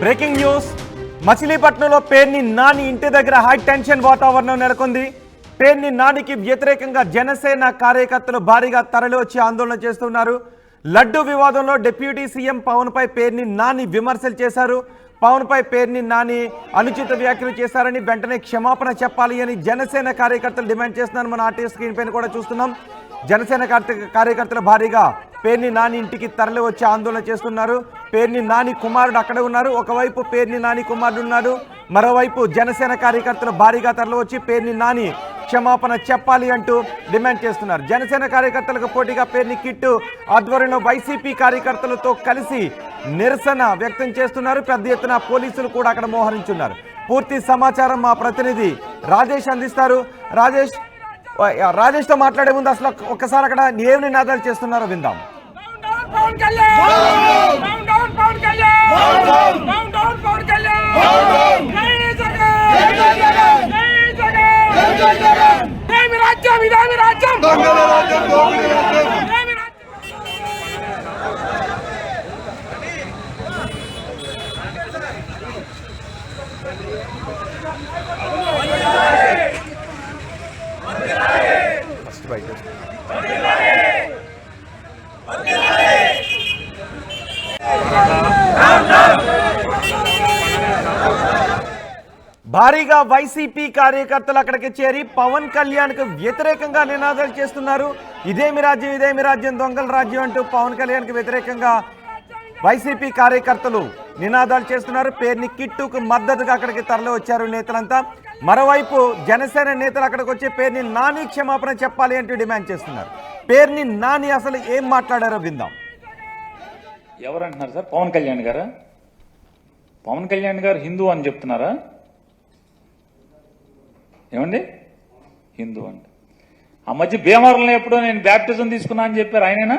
Breaking news. మచిలీపట్నంలో పేర్ని నాని ఇంటి దగ్గర హై టెన్షన్ వాతావరణం నెలకొంది. పేర్ని నానికి వ్యతిరేకంగా జనసేన కార్యకర్తలు భారీగా తరలివచ్చి ఆందోళన చేస్తున్నారు. లడ్డు వివాదంలో డిప్యూటీ సీఎం పవన్ పై పేర్ని నాని విమర్శలు చేశారు. పవన్ పై పేర్ని నాని అనుచిత వ్యాఖ్యలు చేశారని వెంటనే క్షమాపణ చెప్పాలి అని జనసేన కార్యకర్తలు డిమాండ్ చేస్తున్నారు. మన ఆర్టీవీ స్క్రీన్ పైన కూడా చూస్తున్నాం. జనసేన కార్యకర్తలు భారీగా పేర్ని నాని ఇంటికి తరలి వచ్చి ఆందోళన చేస్తున్నారు. పేర్ని నాని కుమారుడు అక్కడే ఉన్నారు. ఒకవైపు పేర్ని నాని కుమారుడు ఉన్నాడు, మరోవైపు జనసేన కార్యకర్తలు భారీగా తరలి వచ్చి పేర్ని నాని క్షమాపణ చెప్పాలి అంటూ డిమాండ్ చేస్తున్నారు. జనసేన కార్యకర్తలకు పోటీగా పేర్ని కిట్టు ఆధ్వర్యంలో వైసీపీ కార్యకర్తలతో కలిసి నిరసన వ్యక్తం చేస్తున్నారు. పెద్ద ఎత్తున పోలీసులు కూడా అక్కడ మోహరించున్నారు. పూర్తి సమాచారం మా ప్రతినిధి రాజేష్ అందిస్తారు. రాజేష్తో మాట్లాడే ముందు అసలు ఒక్కసారి అక్కడ ఏం నినాదాలు చేస్తున్నారో విందాం. భారీగా వైసీపీ కార్యకర్తలు అక్కడికి చేరి పవన్ కళ్యాణ్కు వ్యతిరేకంగా నినాదాలు చేస్తున్నారు. ఇదేమి రాజ్యం, ఇదేమి రాజ్యం, దొంగల రాజ్యం అంటూ పవన్ కళ్యాణ్కి వ్యతిరేకంగా వైసీపీ కార్యకర్తలు నినాదాలు చేస్తున్నారు. పేర్ని కిట్టుకు మద్దతుగా అక్కడికి తరలి వచ్చారు నేతలంతా. మరోవైపు జనసేన నేతలు అక్కడికి వచ్చి పేర్ని నాని క్షమాపణ చెప్పాలి అంటూ డిమాండ్ చేస్తున్నారు. పేర్ని నాని అసలు ఏం మాట్లాడారో విందాం. ఎవరంటున్నారు సార్? పవన్ కళ్యాణ్ గారా? పవన్ కళ్యాణ్ గారు హిందూ అని చెప్తున్నారా? ఏమండి హిందూ అంటే ఆ మధ్య భీమవరంలో ఎప్పుడో నేను బ్యాప్టిజం తీసుకున్నా అని చెప్పారు, ఆయనేనా?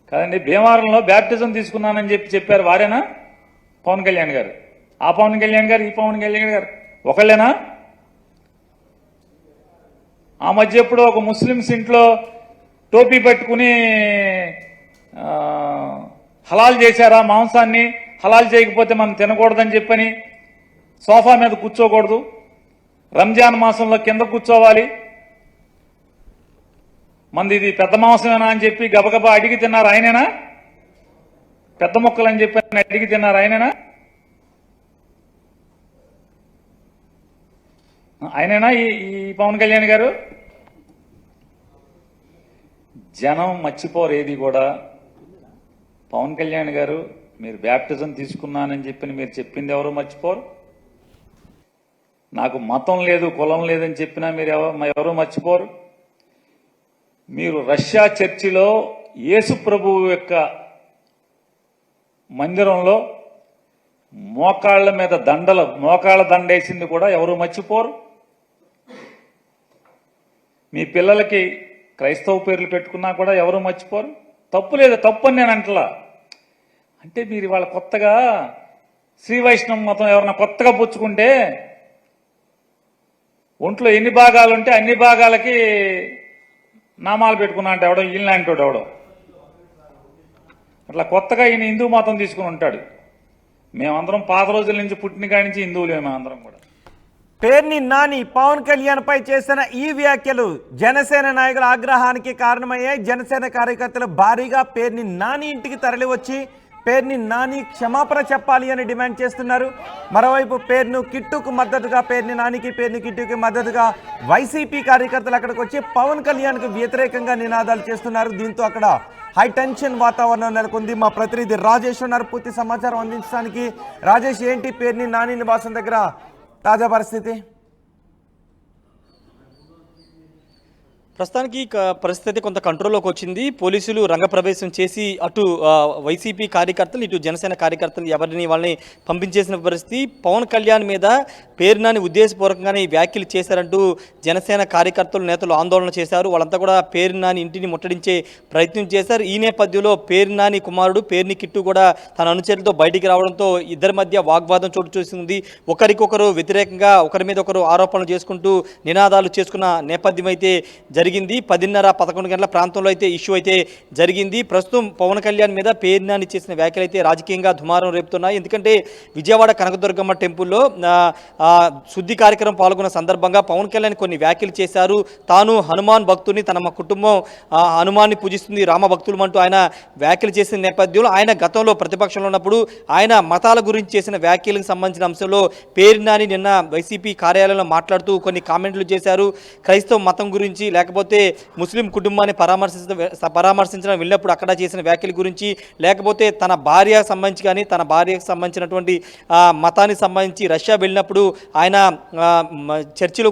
కాదండి, భీమవరంలో బ్యాప్టిజం తీసుకున్నానని చెప్పారు, వారేనా పవన్ కళ్యాణ్ గారు? ఆ పవన్ కళ్యాణ్ గారు ఈ పవన్ కళ్యాణ్ గారు ఒకళ్ళేనా? ఆ మధ్య ఎప్పుడో ఒక ముస్లిమ్స్ ఇంట్లో టోపీ పెట్టుకుని హలాల్ చేశారా మాంసాన్ని, హలాల్ చేయకపోతే మనం తినకూడదని చెప్పని సోఫా మీద కూర్చోకూడదు, రంజాన్ మాసంలో కింద కూర్చోవాలి, మంది ఇది పెద్ద మాంసమేనా అని చెప్పి గబగబా అడిగి తిన్నారు, ఆయనేనా? పెద్ద మొక్కలు అని చెప్పి అడిగి తిన్నారు, ఆయనేనా? ఆయనేనా ఈ పవన్ కళ్యాణ్ గారు? జనం మర్చిపోరు ఏది కూడా. పవన్ కళ్యాణ్ గారు మీరు బ్యాప్టిజం తీసుకున్నానని చెప్పి మీరు చెప్పింది ఎవరు మర్చిపోరు. నాకు మతం లేదు కులం లేదని చెప్పినా మీరు ఎవరు మర్చిపోరు. మీరు రష్యా చర్చిలో యేసు ప్రభువు యొక్క మందిరంలో మోకాళ్ల మీద మోకాళ్ళ దండేసింది కూడా ఎవరు మర్చిపోరు. మీ పిల్లలకి క్రైస్తవ పేర్లు పెట్టుకున్నా కూడా ఎవరు మర్చిపోరు. తప్పు లేదు, తప్పు అని నేను అంటలా. అంటే మీరు ఇవాళ కొత్తగా శ్రీ వైష్ణవ మతం ఎవరన్నా కొత్తగా పుచ్చుకుంటే ఒంట్లో ఎన్ని భాగాలు ఉంటే అన్ని భాగాలకి నామాలు పెట్టుకున్నా అంటే ఎవడో ఈయనలాంటోడు ఎవడో అట్లా కొత్తగా ఈయన హిందూ మతం తీసుకుని ఉంటాడు. మేమందరం పాత రోజుల నుంచి పుట్టిన కాడి నుంచి హిందువులే మేమందరం కూడా. పేర్ని నాని పవన్ కళ్యాణ్ పై చేసిన ఈ వ్యాఖ్యలు జనసేన నాయకుల ఆగ్రహానికి కారణమయ్యాయి. జనసేన కార్యకర్తలు భారీగా పేర్ని నాని ఇంటికి తరలి వచ్చి పేర్ని నాని క్షమాపణ చెప్పాలి అని డిమాండ్ చేస్తున్నారు. మరోవైపు పేర్ను కిట్టుకు మద్దతుగా పేర్ని నానికి పేర్ని కిట్టుకి మద్దతుగా వైసీపీ కార్యకర్తలు అక్కడికి వచ్చి పవన్ కళ్యాణ్కు వ్యతిరేకంగా నినాదాలు చేస్తున్నారు. దీంతో అక్కడ హై టెన్షన్ వాతావరణం నెలకొంది. మా ప్రతినిధి రాజేష్ ఉన్నారు పూర్తి సమాచారం అందించడానికి. రాజేష్, ఏంటి పేర్ని నాని నివాసం దగ్గర తాజా పరిస్థితి? ప్రస్తుతానికి పరిస్థితి కొంత కంట్రోల్లోకి వచ్చింది. పోలీసులు రంగప్రవేశం చేసి అటు వైసీపీ కార్యకర్తలు ఇటు జనసేన కార్యకర్తలు ఎవరిని వాళ్ళని పంపించేసిన పరిస్థితి. పవన్ కళ్యాణ్ మీద పేర్నాని ఉద్దేశపూర్వకంగానే వ్యాఖ్యలు చేశారంటూ జనసేన కార్యకర్తలు నేతలు ఆందోళన చేశారు. వాళ్ళంతా కూడా పేర్నాని ఇంటిని ముట్టడించే ప్రయత్నం చేశారు. ఈ నేపథ్యంలో పేర్నాని కుమారుడు పేర్ని కిట్టు కూడా తన అనుచరులతో బయటికి రావడంతో ఇద్దరి మధ్య వాగ్వాదం చోటు చూసింది. ఒకరికొకరు వ్యతిరేకంగా ఒకరి మీద ఒకరు ఆరోపణలు చేసుకుంటూ నినాదాలు చేసుకున్న నేపథ్యం అయితే జరిగింది. జరిగింది. 10:30-11 గంటల ప్రాంతంలో అయితే ఇష్యూ అయితే జరిగింది. ప్రస్తుతం పవన్ కళ్యాణ్ మీద పేర్ని నాని చేసిన వ్యాఖ్యలు అయితే రాజకీయంగా దుమారం రేపుతున్నాయి. ఎందుకంటే విజయవాడ కనకదుర్గమ్మ టెంపుల్లో శుద్ధి కార్యక్రమం పాల్గొన్న సందర్భంగా పవన్ కళ్యాణ్ కొన్ని వ్యాఖ్యలు చేశారు. తాను హనుమాన్ భక్తుని, తన కుటుంబం హనుమాన్ని పూజిస్తుంది, రామ భక్తులు అంటూ ఆయన వ్యాఖ్యలు చేసిన నేపథ్యంలో ఆయన గతంలో ప్రతిపక్షంలో ఉన్నప్పుడు ఆయన మతాల గురించి చేసిన వ్యాఖ్యలకు సంబంధించిన అంశంలో పేర్ని నాని నిన్న వైసీపీ కార్యాలయంలో మాట్లాడుతూ కొన్ని కామెంట్లు చేశారు. క్రైస్తవ మతం గురించి, లేకపోతే ముస్లిం కుటుంబాన్ని పరామర్శించడం వెళ్ళినప్పుడు అక్కడ చేసిన వ్యాఖ్యల గురించి, లేకపోతే తన భార్యకు సంబంధించి కానీ తన భార్యకు సంబంధించినటువంటి మతానికి సంబంధించి రష్యా వెళ్ళినప్పుడు ఆయన చర్చిలో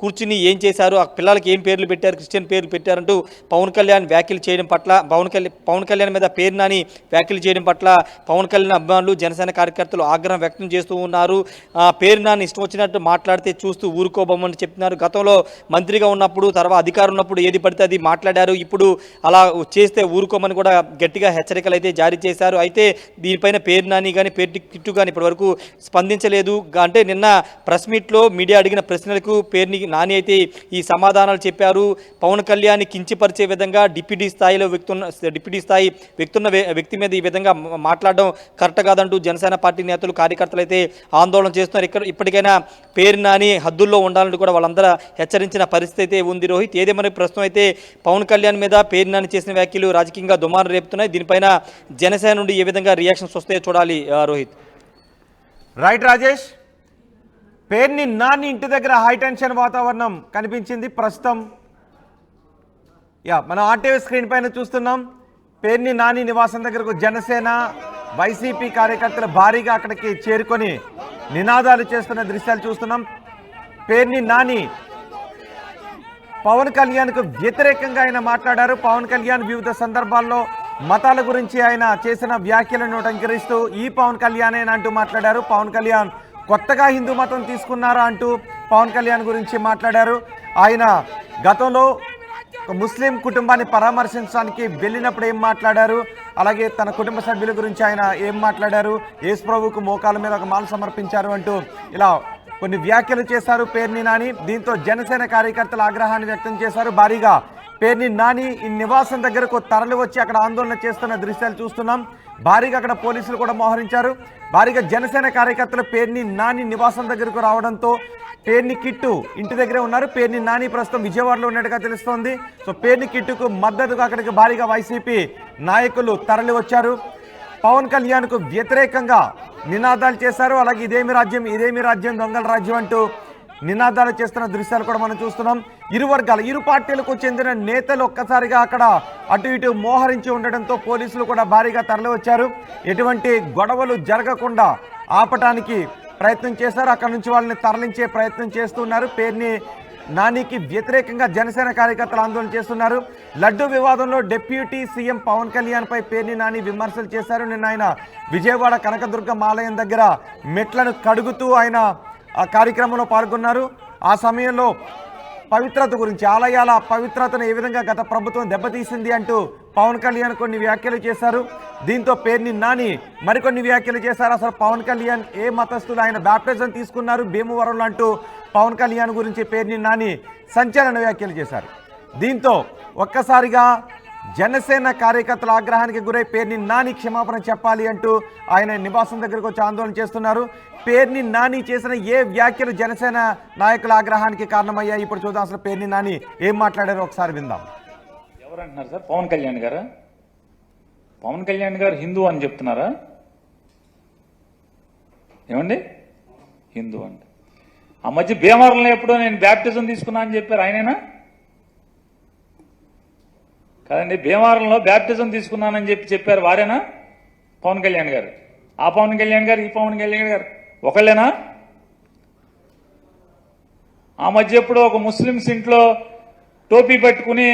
కూర్చుని ఏం చేశారు, ఆ పిల్లలకి ఏం పేర్లు పెట్టారు, క్రిస్టియన్ పేర్లు పెట్టారంటూ పవన్ కళ్యాణ్ వ్యాఖ్యలు చేయడం పట్ల పవన్ కళ్యాణ్ మీద పేర్ని నాని వ్యాఖ్యలు చేయడం పట్ల పవన్ కళ్యాణ్ అభిమానులు, జనసేన కార్యకర్తలు ఆగ్రహం వ్యక్తం చేస్తూ ఉన్నారు. పేర్ని నాని ఇష్టం వచ్చినట్టు మాట్లాడితే చూస్తూ ఊరుకోబోమని చెప్తున్నారు. గతంలో మంత్రిగా ఉన్నప్పుడు, తర్వాత అధికారం ఉన్నప్పుడు ఏది పడితే అది మాట్లాడారు. ఇప్పుడు అలా చేస్తే ఊరుకోమని కూడా గట్టిగా హెచ్చరికలు అయితే జారీ చేశారు. అయితే దీనిపైన పేర్ని నాని కానీ పేర్ని కిట్టు కానీ ఇప్పటివరకు స్పందించలేదు. అంటే నిన్న ప్రెస్ మీట్లో మీడియా అడిగిన ప్రశ్నలకు పేర్ని నాని అయితే ఈ సమాధానాలు చెప్పారు. పవన్ కళ్యాణ్ కించిపరిచే విధంగా డిప్యూటీ స్థాయి వ్యక్తి మీద ఈ విధంగా మాట్లాడడం కరెక్ట్ కాదంటూ జనసేన పార్టీ నేతలు, కార్యకర్తలు అయితే ఆందోళన చేస్తున్నారు. ఇప్పటికైనా పేర్ని నాని హద్దుల్లో ఉండాలని కూడా వాళ్ళందరూ హెచ్చరించిన పరిస్థితి అయితే ఉంది. రోహిత్, ఏదేమని ప్రస్తుతం అయితే పవన్ కళ్యాణ్ మీద పేర్ని నాని చేసిన వ్యాఖ్యలు రాజకీయంగా దుమారం రేపుతున్నాయి. దీనిపైన జనసేన నుండి ఏ విధంగా రియాక్షన్స్ వస్తాయో చూడాలి. రోహిత్. రైట్ రాజేష్, పేర్ని నాని ఇంటి దగ్గర హై టెన్షన్ వాతావరణం కనిపించింది ప్రస్తుతం. మనం ఆర్టీవీ స్క్రీన్ పైన చూస్తున్నాం. పేర్ని నాని నివాసం దగ్గరకు జనసేన, వైసీపీ కార్యకర్తలు భారీగా అక్కడికి చేరుకొని నినాదాలు చేస్తున్న దృశ్యాలు చూస్తున్నాం. పేర్ని నాని పవన్ కళ్యాణ్కు వ్యతిరేకంగా ఆయన మాట్లాడారు. పవన్ కళ్యాణ్ వివిధ సందర్భాల్లో మతాల గురించి ఆయన చేసిన వ్యాఖ్యలను టంకరిస్తూ ఈ పవన్ కళ్యాణ్ అంటూ మాట్లాడారు. పవన్ కళ్యాణ్ కొత్తగా హిందూ మతం తీసుకున్నారా అంటూ పవన్ కళ్యాణ్ గురించి మాట్లాడారు. ఆయన గతంలో ముస్లిం కుటుంబాన్ని పరామర్శించడానికి వెళ్ళినప్పుడు ఏం మాట్లాడారు, అలాగే తన కుటుంబ సభ్యుల గురించి ఆయన ఏం మాట్లాడారు, యేసు ప్రభువుకు మోకాల మీద ఒక మాల సమర్పించారు అంటూ ఇలా కొన్ని వ్యాఖ్యలు చేశారు పేర్ని నాని. దీంతో జనసేన కార్యకర్తలు ఆగ్రహాన్ని వ్యక్తం చేశారు. భారీగా పేర్ని నాని ఈ నివాసం దగ్గరకు తరలి వచ్చి అక్కడ ఆందోళన చేస్తున్న దృశ్యాలు చూస్తున్నాం. భారీగా అక్కడ పోలీసులు కూడా మోహరించారు. భారీగా జనసేన కార్యకర్తలు పేర్ని నాని నివాసం దగ్గరకు రావడంతో పేర్ని కిట్టు ఇంటి దగ్గరే ఉన్నారు. పేర్ని నాని ప్రస్తుతం విజయవాడలో ఉన్నట్టుగా తెలుస్తోంది. సో పేర్ని కిట్టుకు మద్దతుగా అక్కడికి భారీగా వైసీపీ నాయకులు తరలి వచ్చారు. పవన్ కళ్యాణ్కు వ్యతిరేకంగా నినాదాలు చేశారు. అలాగే ఇదేమి రాజ్యం దొంగల రాజ్యం అంటూ నినాదాలు చేస్తున్న దృశ్యాలు కూడా మనం చూస్తున్నాం. ఇరు పార్టీలకు చెందిన నేతలు ఒక్కసారిగా అక్కడ అటు ఇటు మోహరించి ఉండడంతో పోలీసులు కూడా భారీగా తరలి వచ్చారు. ఎటువంటి గొడవలు జరగకుండా ఆపటానికి ప్రయత్నం చేశారు. అక్కడ నుంచి వాళ్ళని తరలించే ప్రయత్నం చేస్తున్నారు. పేర్ని నానికి వ్యతిరేకంగా జనసేన కార్యకర్తలు ఆందోళన చేస్తున్నారు. లడ్డు వివాదంలో డిప్యూటీ సీఎం పవన్ కళ్యాణ్ పై పేర్ని నాని విమర్శలు చేశారు. నిన్న ఆయన విజయవాడ కనకదుర్గమ్మ ఆలయం దగ్గర మెట్లను కడుగుతూ ఆయన ఆ కార్యక్రమంలో పాల్గొన్నారు. ఆ సమయంలో పవిత్రత గురించి, ఆలయాల పవిత్రతను ఏ విధంగా గత ప్రభుత్వం దెబ్బతీసింది అంటూ పవన్ కళ్యాణ్ కొన్ని వ్యాఖ్యలు చేశారు. దీంతో పేర్ని నాని మరికొన్ని వ్యాఖ్యలు చేశారు. అసలు పవన్ కళ్యాణ్ ఏ మతస్థులు, ఆయన బ్యాప్టిజం తీసుకున్నారు భీమవరంలో అంటూ పవన్ కళ్యాణ్ గురించి పేర్ని నాని సంచలన వ్యాఖ్యలు చేశారు. దీంతో ఒక్కసారిగా జనసేన కార్యకర్తల ఆగ్రహానికి గురై పేర్ని నాని క్షమాపణ చెప్పాలి అంటూ ఆయన నివాసం దగ్గరకు వచ్చి ఆందోళన చేస్తున్నారు. పేర్ని నాని చేసిన ఏ వ్యాఖ్యలు జనసేన నాయకుల ఆగ్రహానికి కారణమయ్యాయి ఇప్పుడు చూద్దాం. అసలు పేర్ని నాని ఏం మాట్లాడారో ఒకసారి విందాం. ఎవరంటున్నారు సార్? పవన్ కళ్యాణ్ గారా? పవన్ కళ్యాణ్ గారు హిందూ అని చెప్తున్నారా? ఏమండి హిందూ అంటే ఆ మధ్య భీమవరంలో ఎప్పుడో నేను బ్యాప్టిజం తీసుకున్నా అని చెప్పారు, ఆయనేనా? కాదండి, భీమవరంలో బ్యాప్టిజం తీసుకున్నానని చెప్పారు, వారేనా పవన్ కళ్యాణ్ గారు? ఆ పవన్ కళ్యాణ్ గారు ఈ పవన్ కళ్యాణ్ గారు ఒకళ్ళేనా? ఆ మధ్య ఎప్పుడో ఒక ముస్లిమ్స్ ఇంట్లో టోపీ పెట్టుకుని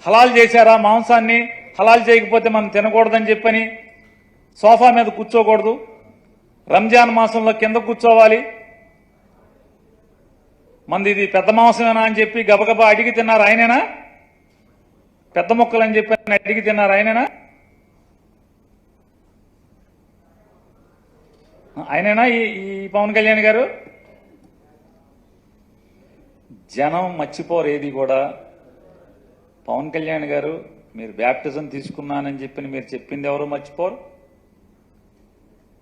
హలాల్ చేశారా మాంసాన్ని, హలాల్ చేయకపోతే మనం తినకూడదని చెప్పని సోఫా మీద కూర్చోకూడదు, రంజాన్ మాసంలో కింద కూర్చోవాలి, మంది ఇది పెద్ద మాంసమేనా అని చెప్పి గబగబా అడిగి తిన్నారు, ఆయనేనా? పెద్ద మొక్కలు అని చెప్పి అడిగి తిన్నారు, ఆయనేనా? ఆయనేనా ఈ పవన్ కళ్యాణ్ గారు? జనం మర్చిపోరు ఏది కూడా. పవన్ కళ్యాణ్ గారు మీరు బ్యాప్టిజం తీసుకున్నానని మీరు చెప్పింది ఎవరు మర్చిపోరు.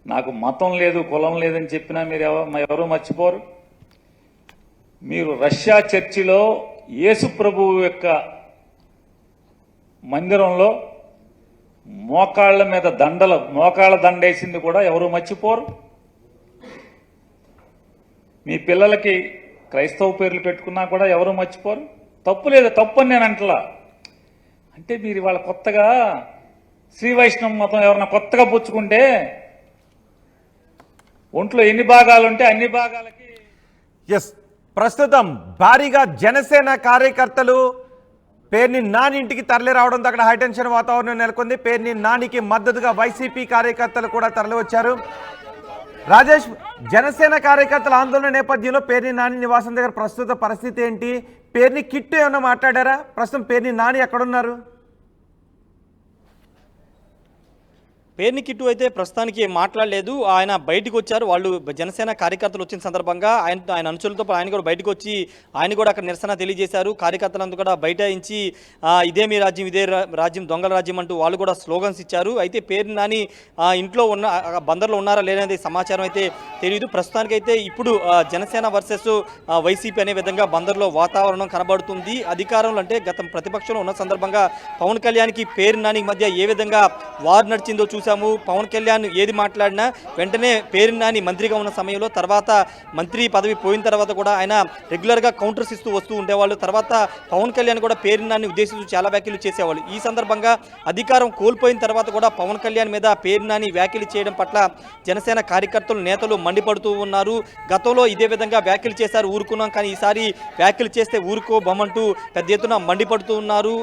నాకు మతం లేదు కులం లేదని చెప్పినా మీరు ఎవరు మర్చిపోరు. మీరు రష్యా చర్చిలో యేసు ప్రభువు యొక్క మందిరంలో మోకాళ్ళ మీద మోకాళ్ళ దండేసింది కూడా ఎవరు మర్చిపోరు. మీ పిల్లలకి క్రైస్తవ పేర్లు పెట్టుకున్నా కూడా ఎవరు మర్చిపోరు. తప్పు లేదు, తప్పు అని నేను అంటలా. అంటే మీరు ఇవాళ కొత్తగా శ్రీ వైష్ణవ మతం ఎవరన్నా కొత్తగా పుచ్చుకుంటే ఒంట్లో ఎన్ని భాగాలుంటే అన్ని భాగాలకి. ఎస్, ప్రస్తుతం భారీగా జనసేన కార్యకర్తలు పేర్ని నాని ఇంటికి తరలి రావడంతో అక్కడ హైటెన్షన్ వాతావరణం నెలకొంది. పేర్ని నానికి మద్దతుగా వైసీపీ కార్యకర్తలు కూడా తరలి వచ్చారు. రాజేష్, జనసేన కార్యకర్తల ఆందోళన నేపథ్యంలో పేర్ని నాని నివాసం దగ్గర ప్రస్తుత పరిస్థితి ఏంటి? పేర్ని కిట్టు ఏమన్నా మాట్లాడారా? ప్రస్తుతం పేర్ని నాని ఎక్కడున్నారు? పేర్ని కిట్టు అయితే ప్రస్తుతానికి మాట్లాడలేదు. ఆయన బయటకు వచ్చారు. వాళ్ళు జనసేన కార్యకర్తలు వచ్చిన సందర్భంగా ఆయన అనుచరులతో ఆయన కూడా బయటకు వచ్చి ఆయన కూడా అక్కడ నిరసన తెలియజేశారు. కార్యకర్తలంతా కూడా బయటించి ఇదే మీ రాజ్యం, ఇదే రాజ్యం, దొంగల రాజ్యం అంటూ వాళ్ళు కూడా స్లోగన్స్ ఇచ్చారు. అయితే పేర్ని నాని ఇంట్లో బందర్లో ఉన్నారా లేదనేది సమాచారం అయితే తెలియదు. ప్రస్తుతానికైతే ఇప్పుడు జనసేన వర్సెస్ వైసీపీ అనే విధంగా బందర్లో వాతావరణం కనబడుతుంది. అధికారంలో అంటే గత ప్రతిపక్షంలో ఉన్న సందర్భంగా పవన్ కళ్యాణ్కి పేర్ని నాని మధ్య ఏ విధంగా వార్ నడిచిందో చూసాము. పవన్ కళ్యాణ్ ఏది మాట్లాడినా వెంటనే పేర్ని నాని మంత్రిగా ఉన్న సమయంలో, తర్వాత మంత్రి పదవి పోయిన తర్వాత కూడా ఆయన రెగ్యులర్గా కౌంటర్స్ ఇస్తూ వస్తూ ఉండేవాళ్ళు. తర్వాత పవన్ కళ్యాణ్ కూడా పేర్ని నాని ఉద్దేశిస్తూ చాలా వ్యాఖ్యలు చేసేవాళ్ళు. ఈ సందర్భంగా అధికారం కోల్పోయిన తర్వాత కూడా పవన్ కళ్యాణ్ మీద పేర్ని నాని వ్యాఖ్యలు చేయడం పట్ల జనసేన కార్యకర్తలు, నేతలు మండిపడుతూ ఉన్నారు. గతంలో ఇదే విధంగా వ్యాఖ్యలు చేశారు, ఊరుకున్నాం, కానీ ఈసారి వ్యాఖ్యలు చేస్తే ఊరుకోబోమంటూ పెద్ద ఎత్తున మండిపడుతూ ఉన్నారు.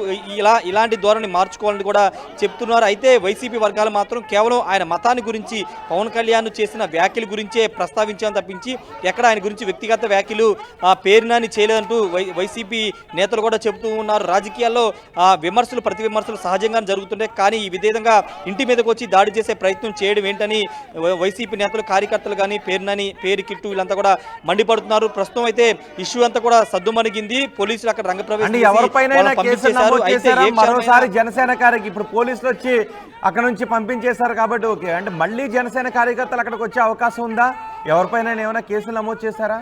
ఇలాంటి ధోరణి మార్చుకోవాలని కూడా చెప్తున్నారు. అయితే వైసీపీ వర్గాలు మాత్రం కేవలం ఆయన మతాన్ని గురించి, పవన్ కళ్యాణ్ చేసిన వ్యాఖ్యల గురించే ప్రస్తావించాలని తప్పించి ఎక్కడ ఆయన గురించి వ్యక్తిగత వ్యాఖ్యలు పేర్ని నాని చేయలేదంటూ వైసీపీ నేతలు కూడా చెబుతూ ఉన్నారు. రాజకీయాల్లో విమర్శలు, ప్రతి విమర్శలు సహజంగానే జరుగుతుంటాయి, కానీ ఈ విధంగా ఇంటి మీదకి వచ్చి దాడి చేసే ప్రయత్నం చేయడం ఏంటని వైసీపీ నేతలు, కార్యకర్తలు కానీ పేర్ని నాని, పేరు కిట్టు వీళ్ళంతా కూడా మండిపడుతున్నారు. ప్రస్తుతం అయితే ఇష్యూ అంతా కూడా సద్దుమణిగింది. పోలీసులు అక్కడ రంగప్రవేశం మరోసారి జనసేన కార్యకర్త ఇప్పుడు పోలీసులు వచ్చి అక్కడ నుంచి పంపించేశారు కాబట్టి ఓకే. అంటే మళ్ళీ జనసేన కార్యకర్తలు అక్కడికి వచ్చే అవకాశం ఉందా? ఎవరిపైన ఏమైనా కేసులు నమోదు చేశారా?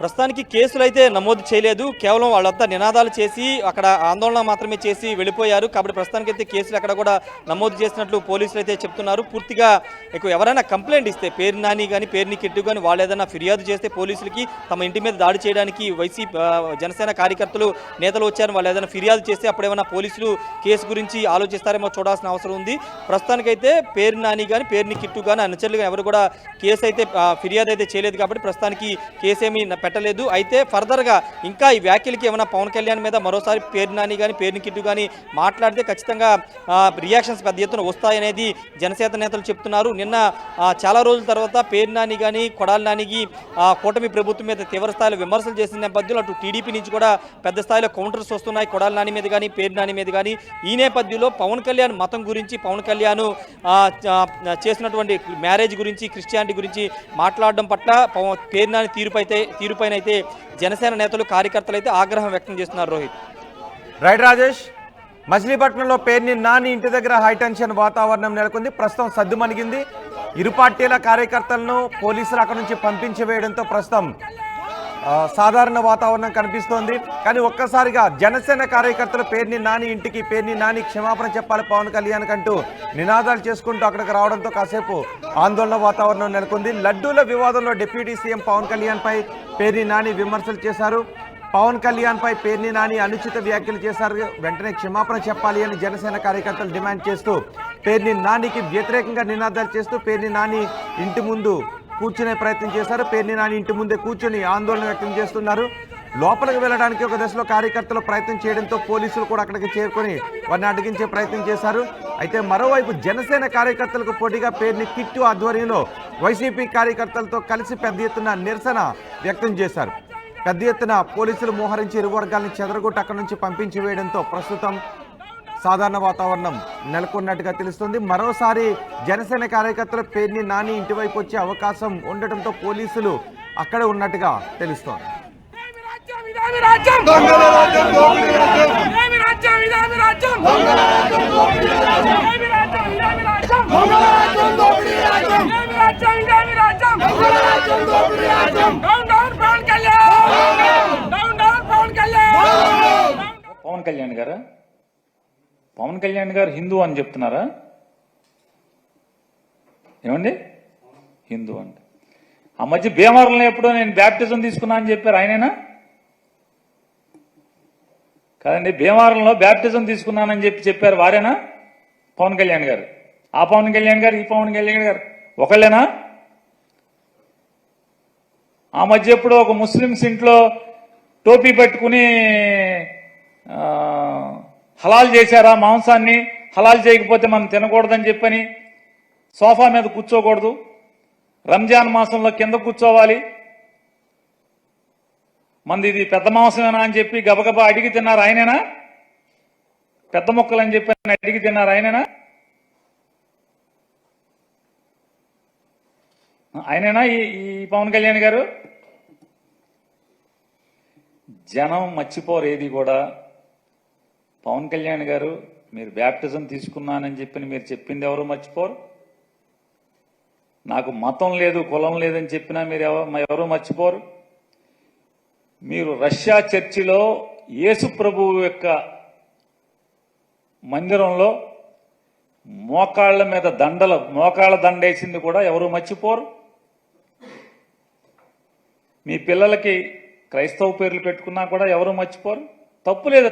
ప్రస్తుతానికి కేసులు అయితే నమోదు చేయలేదు. కేవలం వాళ్ళంతా నినాదాలు చేసి అక్కడ ఆందోళన మాత్రమే చేసి వెళ్ళిపోయారు. కాబట్టి ప్రస్తుతానికైతే కేసులు అక్కడ కూడా నమోదు చేసినట్లు పోలీసులు అయితే చెప్తున్నారు. పూర్తిగా ఎవరైనా కంప్లైంట్ ఇస్తే, పేర్ని నాని కానీ పేర్ని కిట్టు కానీ వాళ్ళు ఏదైనా ఫిర్యాదు చేస్తే పోలీసులకి తమ ఇంటి మీద దాడి చేయడానికి వైసీపీ జనసేన కార్యకర్తలు, నేతలు వచ్చారు. వాళ్ళు ఏదైనా ఫిర్యాదు చేస్తే అప్పుడేమైనా పోలీసులు కేసు గురించి ఆలోచిస్తారేమో చూడాల్సిన అవసరం ఉంది. ప్రస్తుతానికైతే పేర్ని నాని కానీ పేర్ని కిట్టు కానీ అనుచరులుగా ఎవరు కూడా కేసు అయితే ఫిర్యాదు అయితే చేయలేదు. కాబట్టి ప్రస్తుతానికి కేసు ఏమీ పెట్టలేదు. అయితే ఫర్దర్గా ఇంకా ఈ వ్యాఖ్యలకి ఏమైనా పవన్ కళ్యాణ్ మీద మరోసారి పేర్ని నాని కానీ పేర్ని కిట్టు కానీ మాట్లాడితే ఖచ్చితంగా రియాక్షన్స్ పెద్ద ఎత్తున వస్తాయనేది జనసేన నేతలు చెప్తున్నారు. నిన్న చాలా రోజుల తర్వాత పేర్ని నాని కానీ కొడాలి నానికి కూటమి ప్రభుత్వం మీద తీవ్ర స్థాయిలో విమర్శలు చేసిన నేపథ్యంలో అటు టీడీపీ నుంచి కూడా పెద్ద స్థాయిలో కౌంటర్స్ వస్తున్నాయి కొడాలి నాని మీద కానీ పేర్ని నాని మీద కానీ. ఈ నేపథ్యంలో పవన్ కళ్యాణ్ మతం గురించి, పవన్ కళ్యాణ్ చేసినటువంటి మ్యారేజ్ గురించి, క్రిస్టియానిటీ గురించి మాట్లాడడం పట్ల పేర్ని నాని తీరుపైన అయితే జనసేన నేతలు, కార్యకర్తలు అయితే ఆగ్రహం వ్యక్తం చేస్తున్నారు. రోహిత్, రైట్. రాజేష్, మచిలీపట్నంలో పేర్ని నాని ఇంటి దగ్గర హైటెన్షన్ వాతావరణం నెలకొంది. ప్రస్తుతం సద్దుమణిగింది. ఇరు పార్టీల కార్యకర్తలను పోలీసులు అక్కడ నుంచి పంపించి వేయడంతో ప్రస్తుతం సాధారణ వాతావరణం కనిపిస్తోంది. కానీ ఒక్కసారిగా జనసేన కార్యకర్తలు పేర్ని నాని ఇంటికి, పేర్ని నాని క్షమాపణ చెప్పాలి పవన్ కళ్యాణ్ కంటూ నినాదాలు చేసుకుంటూ అక్కడికి రావడంతో కాసేపు ఆందోళన వాతావరణం నెలకొంది. లడ్డూల వివాదంలో డిప్యూటీ సీఎం పవన్ కళ్యాణ్ పై పేర్ని నాని విమర్శలు చేశారు. పవన్ కళ్యాణ్ పై పేర్ని నాని అనుచిత వ్యాఖ్యలు చేశారు. వెంటనే క్షమాపణ చెప్పాలి అని జనసేన కార్యకర్తలు డిమాండ్ చేస్తూ పేర్ని నానికి వ్యతిరేకంగా నినాదాలు చేస్తూ పేర్ని నాని ఇంటి ముందు కూర్చునే ప్రయత్నం చేశారు. పేర్ని నాని ఇంటి ముందే కూర్చొని ఆందోళన వ్యక్తం చేస్తున్నారు. లోపలికి వెళ్ళడానికి ఒక దశలో కార్యకర్తలు ప్రయత్నం చేయడంతో పోలీసులు కూడా అక్కడికి చేరుకొని వారిని అడ్డగించే ప్రయత్నం చేశారు. అయితే మరోవైపు జనసేన కార్యకర్తలకు పోటీగా పేర్ని కిట్టు ఆధ్వర్యంలో వైసీపీ కార్యకర్తలతో కలిసి పెద్ద ఎత్తున నిరసన వ్యక్తం చేశారు. పెద్ద ఎత్తున పోలీసులు మోహరించి ఇరు వర్గాలను చెదరగొట్టి అక్కడి నుంచి పంపించి వేయడంతో ప్రస్తుతం సాధారణ వాతావరణం నెలకొన్నట్టుగా తెలుస్తుంది. మరోసారి జనసేన కార్యకర్తలు పేర్ని నాని ఇంటివైపు వచ్చే అవకాశం ఉండటంతో పోలీసులు అక్కడే ఉన్నట్టుగా తెలుస్తోంది. పవన్ కళ్యాణ్ గారు పవన్ కళ్యాణ్ గారు హిందూ అని చెప్తున్నారా? ఏమండి హిందూ అంటే ఆ మధ్య భీమవరంలో ఎప్పుడో నేను బ్యాప్టిజం తీసుకున్నా అని చెప్పారు, ఆయనేనా? కాదండి, భీమవరంలో బ్యాప్టిజం తీసుకున్నానని చెప్పారు, వారేనా? పవన్ కళ్యాణ్ గారు. ఆ పవన్ కళ్యాణ్ గారు ఈ పవన్ కళ్యాణ్ గారు ఒకళ్ళేనా? ఆ మధ్య ఎప్పుడో ఒక ముస్లిమ్స్ ఇంట్లో టోపీ పెట్టుకుని హలాల్ చేశారా మాంసాన్ని, హలాల్ చేయకపోతే మనం తినకూడదని చెప్పని, సోఫా మీద కూర్చోకూడదు, రంజాన్ మాసంలో కింద కూర్చోవాలి, మంది ఇది పెద్ద మాంసమేనా అని చెప్పి గబగబా అడిగి తిన్నారు, ఆయనేనా? పెద్ద మొక్కలు అని చెప్పి అడిగి తిన్నారు, ఆయనేనా? ఆయనేనా ఈ పవన్ కళ్యాణ్ గారు? జనం మర్చిపోరు ఏది కూడా. పవన్ కళ్యాణ్ గారు మీరు బ్యాప్టిజం తీసుకున్నానని చెప్పి మీరు చెప్పింది ఎవరు మర్చిపోరు. నాకు మతం లేదు కులం లేదని చెప్పినా మీరు ఎవరు మర్చిపోరు. మీరు రష్యా చర్చిలో యేసు ప్రభువు యొక్క మందిరంలో మోకాళ్ళ మీద మోకాళ్ళ దండేసింది కూడా ఎవరు మర్చిపోరు. మీ పిల్లలకి క్రైస్తవ పేర్లు పెట్టుకున్నా కూడా ఎవరు మర్చిపోరు. తప్పు లేదు.